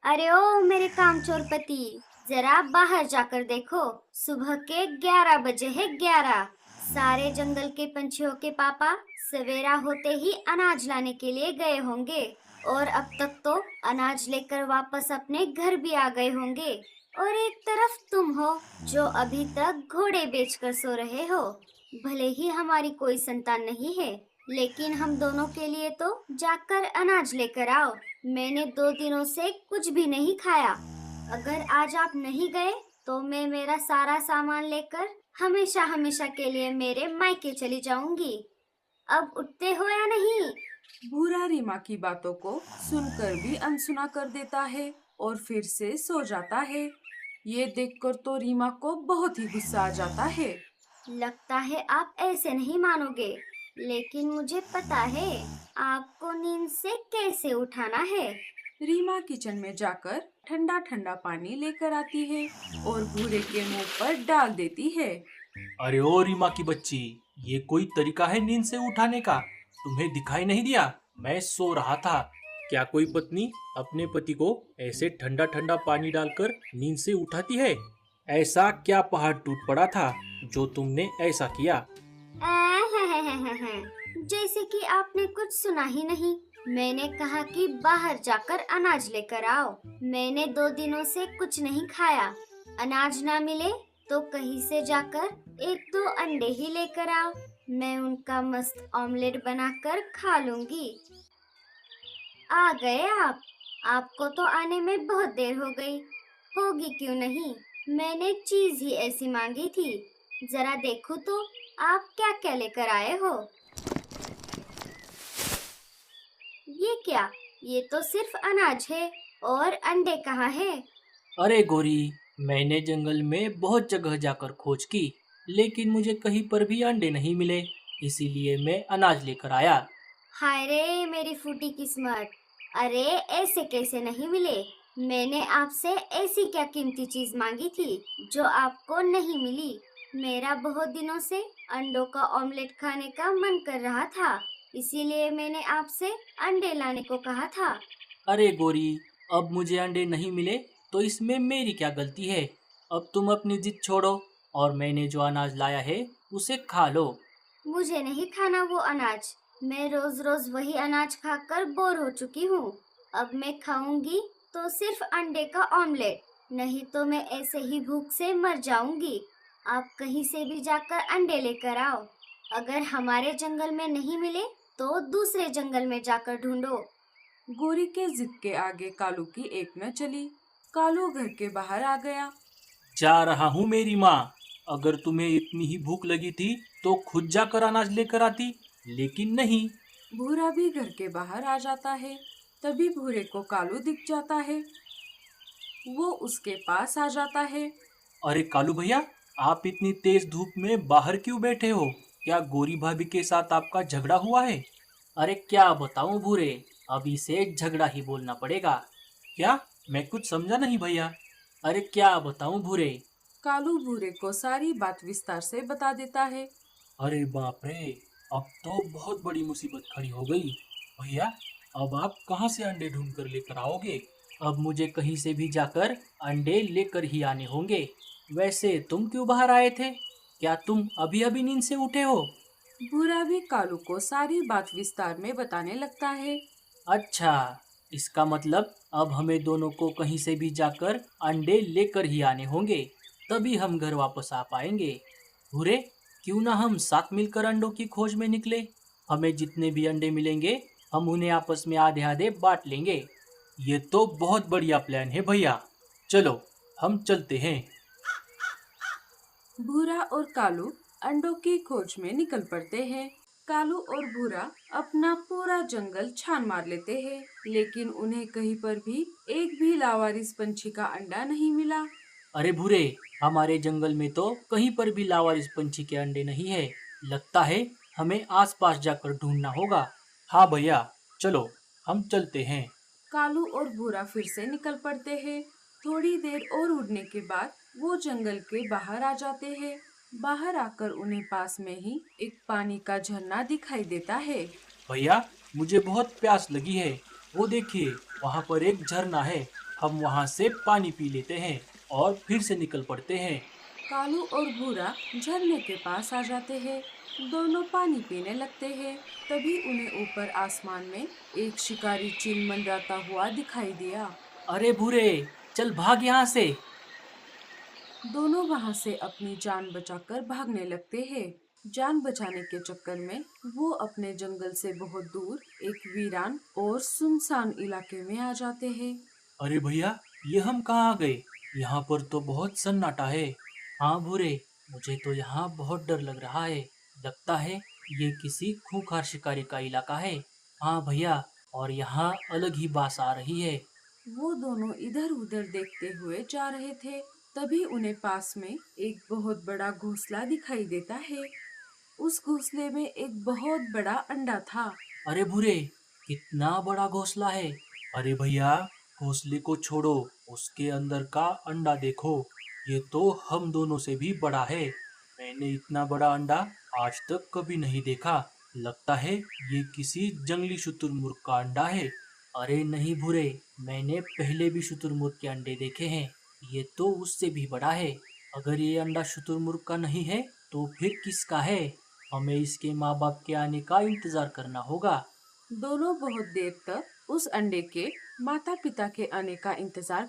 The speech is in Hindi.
अरे ओ मेरे कामचोर पति, जरा बाहर जाकर देखो। सुबह के 11 बजे है 11। सारे जंगल के पंछियों के पापा सवेरा होते ही अनाज लाने के लिए गए होंगे और अब तक तो अनाज लेकर वापस अपने घर भी आ गए होंगे। और एक तरफ तुम हो जो अभी तक घोड़े बेचकर सो रहे हो। भले ही हमारी कोई संतान नहीं है, लेकिन हम दोनों के लिए तो जाकर अनाज लेकर आओ। मैंने 2 दिनों से कुछ भी नहीं खाया। अगर आज आप नहीं गए तो मैं मेरा सारा सामान लेकर हमेशा हमेशा के लिए मेरे मायके चली जाऊंगी। अब उठते हो या नहीं? भूरा रीमा की बातों को सुनकर भी अनसुना कर देता है और फिर से सो जाता है। ये देखकर तो रीमा को बहुत ही गुस्सा आ जाता है। लगता है आप ऐसे नहीं मानोगे, लेकिन मुझे पता है आपको नींद से कैसे उठाना है। रीमा किचन में जाकर ठंडा ठंडा पानी लेकर आती है और भूरे के मुंह पर डाल देती है। अरे ओ रीमा की बच्ची, ये कोई तरीका है नींद से उठाने का? तुम्हें दिखाई नहीं दिया? मैं सो रहा था। क्या कोई पत्नी अपने पति को ऐसे ठंडा ठंडा पानी डालकर नींद से उठाती है? ऐसा क्या पहाड़ टूट पड़ा था जो तुमने ऐसा किया? जैसे कि आपने कुछ सुना ही नहीं। मैंने कहा कि बाहर जाकर अनाज लेकर आओ। मैंने 2 दिनों से कुछ नहीं खाया। अनाज ना मिले तो कहीं से जाकर 1-2 अंडे ही लेकर आओ। मैं उनका मस्त ऑमलेट बनाकर खा लूंगी। आ गए आप। आपको तो आने में बहुत देर हो गई। होगी क्यों नहीं, मैंने चीज ही ऐसी मांगी थी। जरा देखो तो आप क्या क्या लेकर आए हो। ये क्या? ये तो सिर्फ अनाज है। और अंडे कहाँ है? अरे गोरी, मैंने जंगल में बहुत जगह जाकर खोज की, लेकिन मुझे कहीं पर भी अंडे नहीं मिले। इसीलिए मैं अनाज लेकर आया। हाय रे मेरी फूटी किस्मत। अरे ऐसे कैसे नहीं मिले? मैंने आपसे ऐसी क्या कीमती चीज मांगी थी जो आपको नहीं मिली? मेरा बहुत दिनों से अंडों का ऑमलेट खाने का मन कर रहा था, इसीलिए मैंने आपसे अंडे लाने को कहा था। अरे गोरी, अब मुझे अंडे नहीं मिले तो इसमें मेरी क्या गलती है? अब तुम अपनी जिद छोड़ो और मैंने जो अनाज लाया है उसे खा लो। मुझे नहीं खाना वो अनाज। मैं रोज रोज वही अनाज खाकर बोर हो चुकी हूँ। अब मैं खाऊंगी तो सिर्फ अंडे का ऑमलेट, नहीं तो मैं ऐसे ही भूख से मर जाऊंगी। आप कहीं से भी जाकर अंडे लेकर आओ। अगर हमारे जंगल में नहीं मिले तो दूसरे जंगल में जाकर ढूंढो। गोरी के जिद के आगे कालू की एक न चली। कालू घर के बाहर आ गया। जा रहा हूँ मेरी माँ। अगर तुम्हें इतनी ही भूख लगी थी तो खुद जाकर अनाज लेकर आती, लेकिन नहीं। भूरा भी घर के बाहर आ जाता है। तभी भूरे को कालू दिख जाता है। वो उसके पास आ जाता है। अरे कालू भैया, आप इतनी तेज धूप में बाहर क्यों बैठे हो? क्या गोरी भाभी के साथ आपका झगड़ा हुआ है? अरे क्या बताऊं भूरे, अभी से झगड़ा ही बोलना पड़ेगा। क्या? मैं कुछ समझा नहीं भैया। अरे क्या बताऊं भूरे। कालू भूरे को सारी बात विस्तार से बता देता है। अरे बाप रे, अब तो बहुत बड़ी मुसीबत खड़ी हो गई। भैया, अब आप कहाँ से अंडे ढूंढ कर लेकर आओगे? अब मुझे कहीं से भी जाकर अंडे लेकर ही आने होंगे। वैसे तुम क्यों बाहर आए थे? क्या तुम अभी अभी नींद से उठे हो? भूरा भी कालू को सारी बात विस्तार में बताने लगता है। अच्छा, इसका मतलब अब हमें दोनों को कहीं से भी जाकर अंडे लेकर ही आने होंगे, तभी हम घर वापस आ पाएंगे। भूरे, क्यों ना हम साथ मिलकर अंडों की खोज में निकले? हमें जितने भी अंडे मिलेंगे हम उन्हें आपस में आधे आधे बांट लेंगे। ये तो बहुत बढ़िया प्लान है भैया। चलो, हम चलते हैं। भूरा और कालू अंडों की खोज में निकल पड़ते हैं। कालू और भूरा अपना पूरा जंगल छान मार लेते हैं, लेकिन उन्हें कहीं पर भी एक भी लावारिस पंछी का अंडा नहीं मिला। अरे भूरे, हमारे जंगल में तो कहीं पर भी लावारिस पंछी के अंडे नहीं है। लगता है हमें आसपास जाकर ढूंढना होगा। हाँ भैया, चलो हम चलते हैं। कालू और भूरा फिर से निकल पड़ते हैं। थोड़ी देर और उड़ने के बाद वो जंगल के बाहर आ जाते हैं। बाहर आकर उन्हें पास में ही एक पानी का झरना दिखाई देता है। भैया, मुझे बहुत प्यास लगी है। वो देखिए, वहाँ पर एक झरना है। हम वहाँ से पानी पी लेते हैं और फिर से निकल पड़ते हैं। कालू और भूरा झरने के पास आ जाते हैं। दोनों पानी पीने लगते हैं। तभी उन्हें ऊपर आसमान में एक शिकारी चील मंडराता हुआ दिखाई दिया। अरे भूरे, चल भाग यहाँ से। दोनों वहां से अपनी जान बचाकर भागने लगते हैं। जान बचाने के चक्कर में वो अपने जंगल से बहुत दूर एक वीरान और सुनसान इलाके में आ जाते हैं। अरे भैया, ये हम कहाँ आ गए? यहाँ पर तो बहुत सन्नाटा है। हाँ भूरे, मुझे तो यहाँ बहुत डर लग रहा है। लगता है ये किसी खूंखार शिकारी का इलाका है। हाँ भैया, और यहाँ अलग ही बास आ रही है। वो दोनों इधर उधर देखते हुए जा रहे थे। तभी उन्हें पास में एक बहुत बड़ा घोंसला दिखाई देता है। उस घोंसले में एक बहुत बड़ा अंडा था। अरे भूरे, कितना बड़ा घोंसला है। अरे भैया, घोंसले को छोड़ो, उसके अंदर का अंडा देखो। ये तो हम दोनों से भी बड़ा है। मैंने इतना बड़ा अंडा आज तक कभी नहीं देखा। लगता है ये किसी जंगली शुतुरमुर्ग का अंडा है। अरे नहीं भूरे, मैंने पहले भी शुतुरमुर्ग के अंडे देखे हैं। ये तो उससे भी बड़ा है। अगर ये अंडा शुतुरमुर्ग का नहीं है तो फिर किसका है? हमें इसके माँ बाप के आने का इंतजार करना होगा। दोनों बहुत देर तक उस अंडे के माता पिता के आने का इंतजार